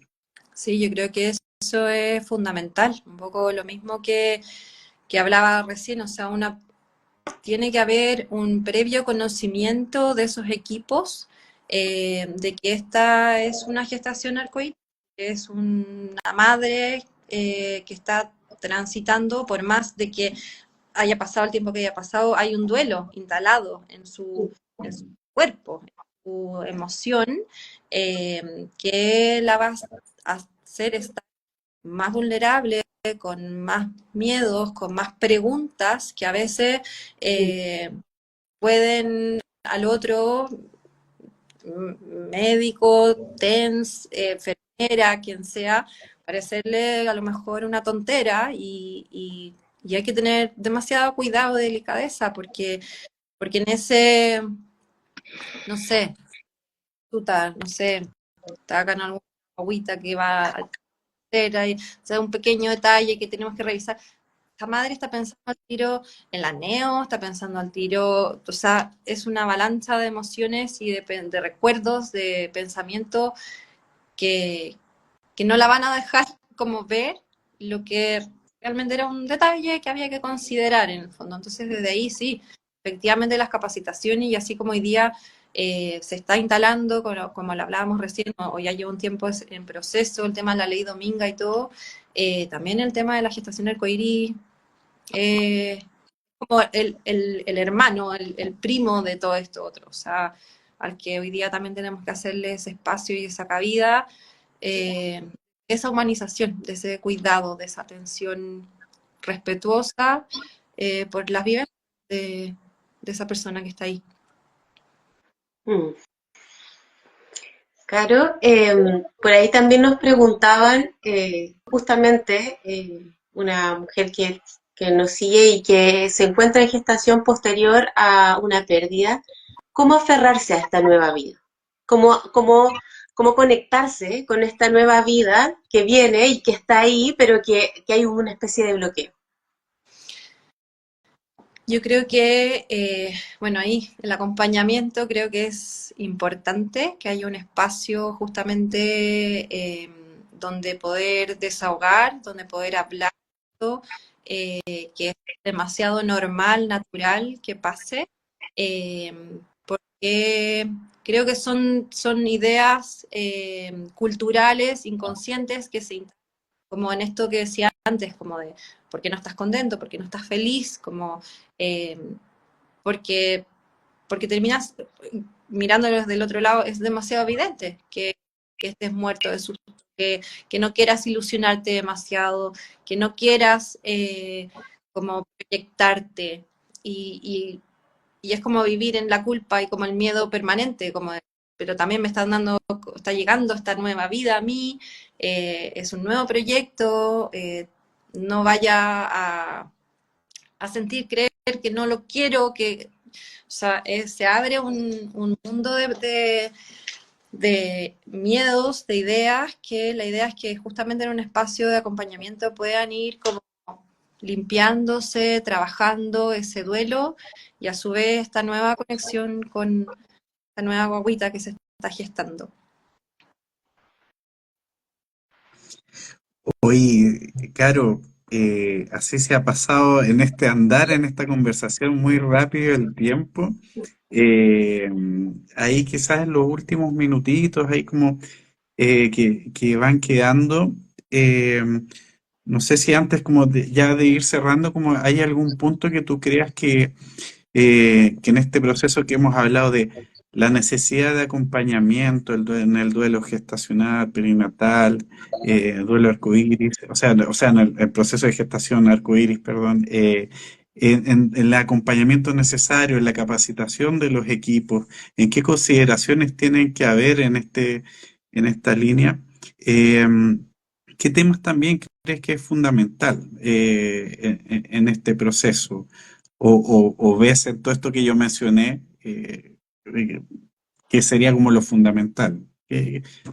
Sí, yo creo que eso es fundamental, un poco lo mismo que hablaba recién, o sea, tiene que haber un previo conocimiento de esos equipos, de que esta es una gestación arcoíris, que es una madre que está transitando, por más de que haya pasado el tiempo que haya pasado, hay un duelo instalado en su cuerpo, en su emoción, que la va a hacer estar más vulnerable, con más miedos, con más preguntas que a veces pueden al otro médico, TENS, enfermera, quien sea, parecerle a lo mejor una tontera y hay que tener demasiado cuidado y delicadeza porque en ese, no sé, no sé, te hagan alguna agüita que va a y, o sea, un pequeño detalle que tenemos que revisar. La madre está pensando al tiro en la neo, está pensando al tiro, o sea, es una avalancha de emociones y de recuerdos, de pensamiento que, que no la van a dejar como ver lo que realmente era un detalle que había que considerar en el fondo. Entonces, desde ahí sí, efectivamente las capacitaciones y así como hoy día se está instalando, como lo hablábamos recién, o ya lleva un tiempo en proceso, el tema de la ley Dominga y todo, también el tema de la gestación arcoíris, como el hermano, el primo de todo esto otro, o sea, al que hoy día también tenemos que hacerle ese espacio y esa cabida, eh, esa humanización, de ese cuidado, de esa atención respetuosa por las vivencias de esa persona que está ahí. Mm. Claro, por ahí también nos preguntaban, justamente, una mujer que nos sigue y que se encuentra en gestación posterior a una pérdida, ¿cómo aferrarse a esta nueva vida? ¿Cómo conectarse con esta nueva vida que viene y que está ahí, pero que hay una especie de bloqueo? Yo creo que, bueno, ahí el acompañamiento creo que es importante, que haya un espacio justamente donde poder desahogar, donde poder hablar, que es demasiado normal, natural que pase, eh, porque creo que son ideas culturales, inconscientes, que se como en esto que decía antes, como de por qué no estás contento, por qué no estás feliz, como porque, porque terminas mirándolos del otro lado, es demasiado evidente que estés muerto de susto, que no quieras ilusionarte demasiado, que no quieras como proyectarte y es como vivir en la culpa y como el miedo permanente, como pero también me están dando, está llegando esta nueva vida a mí, es un nuevo proyecto, no vaya a sentir creer que no lo quiero, que o sea, se abre un mundo de miedos, de ideas, que la idea es que justamente en un espacio de acompañamiento puedan ir como limpiándose, trabajando ese duelo y a su vez esta nueva conexión con la nueva guaguita que se está gestando. Oye, Caro, así se ha pasado en este andar, en esta conversación muy rápido el tiempo. Eh, Ahí quizás en los últimos minutitos, ahí como que van quedando. eh, no sé si antes como ya de ir cerrando, como hay algún punto que tú creas que en este proceso que hemos hablado de la necesidad de acompañamiento en el duelo gestacional, perinatal, duelo arcoíris, o sea, en el proceso de gestación arcoíris, perdón, en el acompañamiento necesario, en la capacitación de los equipos, en qué consideraciones tienen que haber en esta línea. ¿Qué temas también crees que es fundamental en este proceso? O ves en todo esto que yo mencioné, eh, que sería como lo fundamental.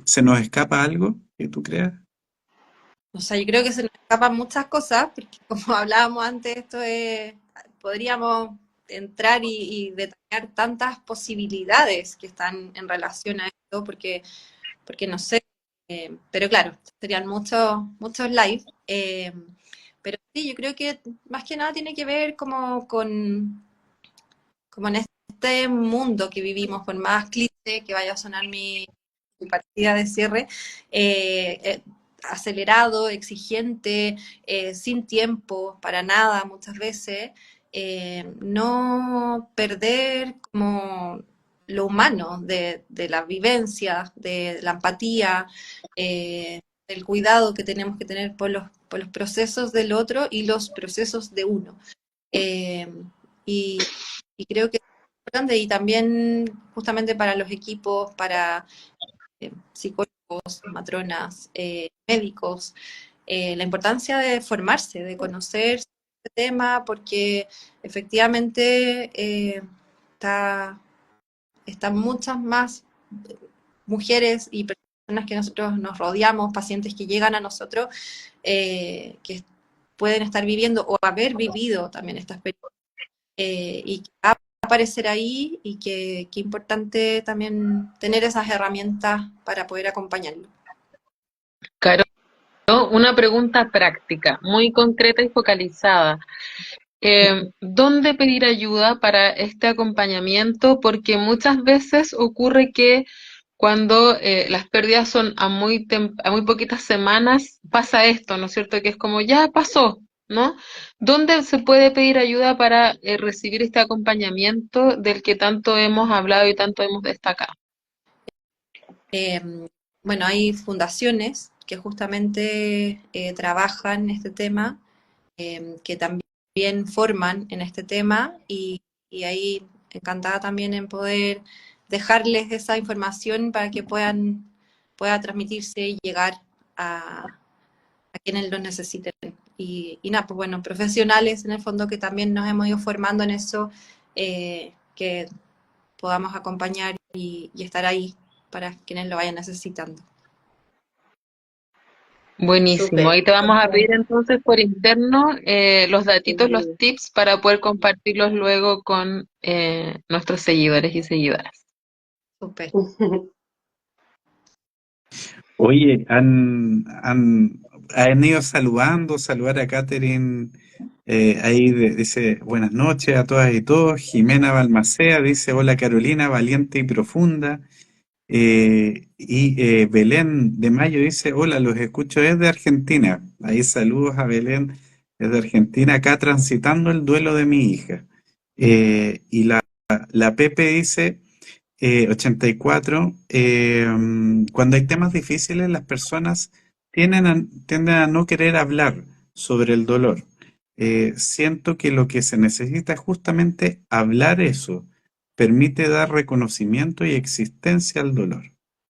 ¿Se nos escapa algo que tú creas? O sea, yo creo que se nos escapan muchas cosas, porque como hablábamos antes, podríamos entrar y detallar tantas posibilidades que están en relación a esto, porque no sé, pero claro, serían muchos live. Pero sí, yo creo que más que nada tiene que ver como en este mundo que vivimos, por más cliché que vaya a sonar mi partida de cierre, acelerado, exigente, sin tiempo para nada muchas veces, no perder como lo humano de la vivencia, de la empatía, del cuidado que tenemos que tener por los procesos del otro y los procesos de uno. Eh, y, y creo que es importante y también justamente para los equipos, para psicólogos, matronas, médicos, la importancia de formarse, de conocer este tema, porque efectivamente están muchas más mujeres y personas que nosotros nos rodeamos, pacientes que llegan a nosotros, que pueden estar viviendo o haber vivido también esta experiencia y que va a aparecer ahí y que importante también tener esas herramientas para poder acompañarlo. Caro, una pregunta práctica, muy concreta y focalizada. ¿Dónde pedir ayuda para este acompañamiento? Porque muchas veces ocurre que cuando las pérdidas son a muy poquitas semanas, pasa esto, ¿no es cierto? Que es como, ya pasó, ¿no? ¿Dónde se puede pedir ayuda para recibir este acompañamiento del que tanto hemos hablado y tanto hemos destacado? Eh, bueno, hay fundaciones que justamente trabajan este tema, que también forman en este tema y ahí encantada también en poder dejarles esa información para que pueda transmitirse y llegar a quienes lo necesiten. Y nada, pues bueno, profesionales en el fondo que también nos hemos ido formando en eso, que podamos acompañar y estar ahí para quienes lo vayan necesitando. Buenísimo. Súper. Ahí te vamos a pedir entonces por interno los datitos, los tips para poder compartirlos luego con nuestros seguidores y seguidoras. Súper. Oye, han ido saludar a Catherine, ahí dice buenas noches a todas y todos. Jimena Balmacea dice hola Carolina, valiente y profunda. Belén de Mayo dice, hola, los escucho desde Argentina. Ahí saludos a Belén desde Argentina, acá transitando el duelo de mi hija. Y la Pepe dice, 84, cuando hay temas difíciles, las personas tienden a no querer hablar sobre el dolor. Siento que lo que se necesita es justamente hablar eso. Permite dar reconocimiento y existencia al dolor.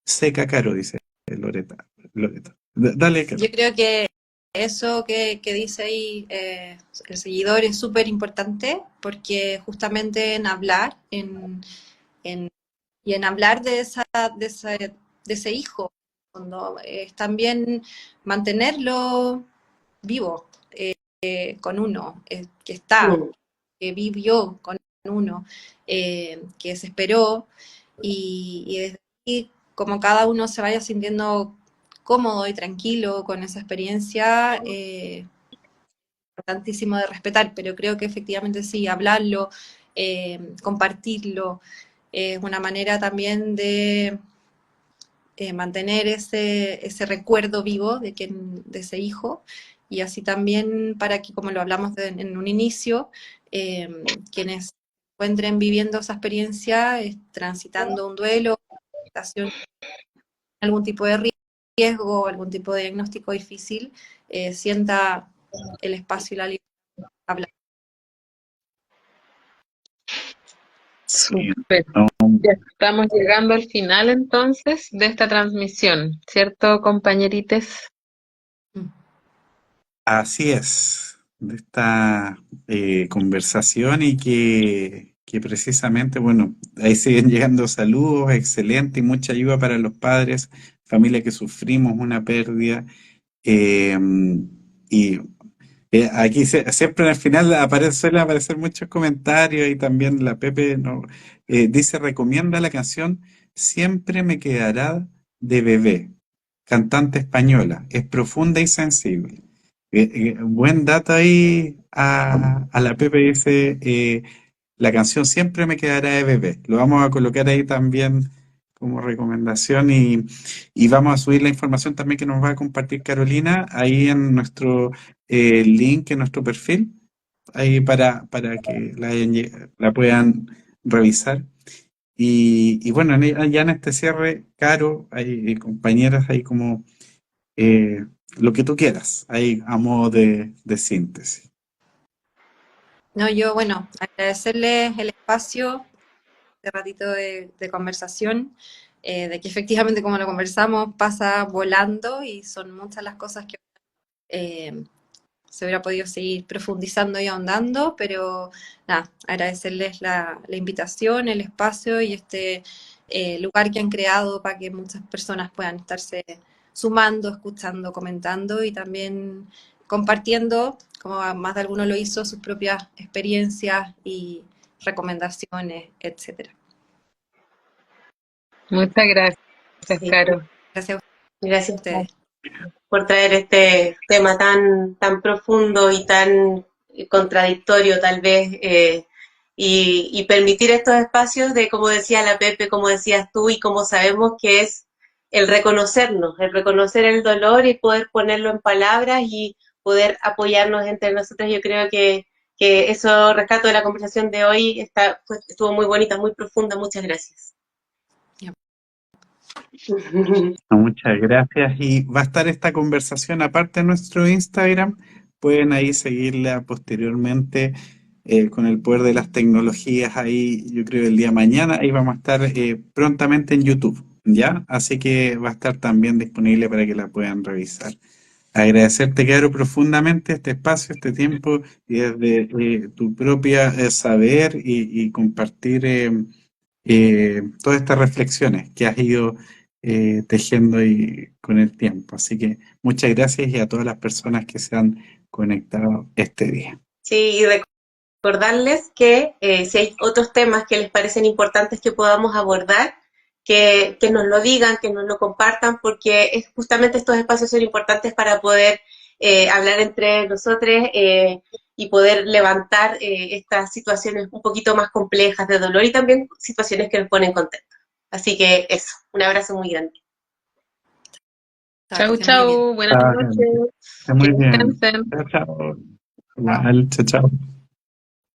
Seca Caro, dice Loreta. Loreta. Dale, Caro. Yo creo que eso que dice ahí el seguidor es súper importante porque justamente en hablar y en hablar de ese hijo, cuando, es también mantenerlo vivo con uno, que está, Mm. que vivió con uno, que se esperó y desde ahí, como cada uno se vaya sintiendo cómodo y tranquilo con esa experiencia, importantísimo de respetar, pero creo que efectivamente sí, hablarlo, compartirlo, es una manera también de mantener ese recuerdo vivo de ese hijo y así también para que, como lo hablamos en un inicio, quienes se encuentren viviendo esa experiencia, transitando un duelo, algún tipo de riesgo, algún tipo de diagnóstico difícil, sienta el espacio y la libertad de hablar. Sí, Súper. Ya estamos llegando al final entonces de esta transmisión, ¿cierto, compañerites? así es, de esta conversación y que precisamente, bueno, ahí siguen llegando saludos, excelente y mucha ayuda para los padres, familia que sufrimos una pérdida. eh, y aquí siempre al final suelen aparecer muchos comentarios y también la Pepe dice, recomienda la canción Siempre me quedará de bebé, cantante española, es profunda y sensible. Buen dato ahí a la Pepe dice, la canción Siempre me quedará de bebé. Lo vamos a colocar ahí también como recomendación y vamos a subir la información también que nos va a compartir Carolina ahí en nuestro link, en nuestro perfil, ahí para que la puedan revisar. Y bueno, ya en este cierre, Caro, hay compañeras ahí como lo que tú quieras, ahí a modo de síntesis. No, yo, bueno, agradecerles el espacio, este ratito de conversación, de que efectivamente, como lo conversamos, pasa volando y son muchas las cosas que eh, se hubiera podido seguir profundizando y ahondando, pero nada, agradecerles la invitación, el espacio y este lugar que han creado para que muchas personas puedan estarse sumando, escuchando, comentando y también compartiendo, como más de alguno lo hizo, sus propias experiencias y recomendaciones, etcétera. Muchas gracias, Sí, Caro. Gracias a gracias ustedes. por traer este tema tan profundo y tan contradictorio tal vez, y permitir estos espacios de, como decía la Pepe, como decías tú, y como sabemos que es el reconocernos, el reconocer el dolor y poder ponerlo en palabras y poder apoyarnos entre nosotros. Yo creo que eso rescato de la conversación de hoy, estuvo muy bonita, muy profunda. Muchas gracias. No, muchas gracias. Y va a estar esta conversación aparte en nuestro Instagram. Pueden ahí seguirla posteriormente con el poder de las tecnologías. Ahí, yo creo, el día de mañana. Ahí vamos a estar prontamente en YouTube, ¿ya? Así que va a estar también disponible para que la puedan revisar. Agradecerte, Caro, profundamente este espacio, este tiempo y desde tu propia saber y compartir todas estas reflexiones que has ido tejiendo y con el tiempo. Así que muchas gracias y a todas las personas que se han conectado este día. Sí, y recordarles que si hay otros temas que les parecen importantes que podamos abordar, que nos lo digan, que nos lo compartan, porque justamente estos espacios son importantes para poder hablar entre nosotros y poder levantar estas situaciones un poquito más complejas de dolor y también situaciones que nos ponen contentos. Así que eso, un abrazo muy grande. Chao, Chau, que estén muy bien. chau, buenas Chao, noches, gente. Esté que muy bien. descansen. Chao, chao. Igual, chao, chao.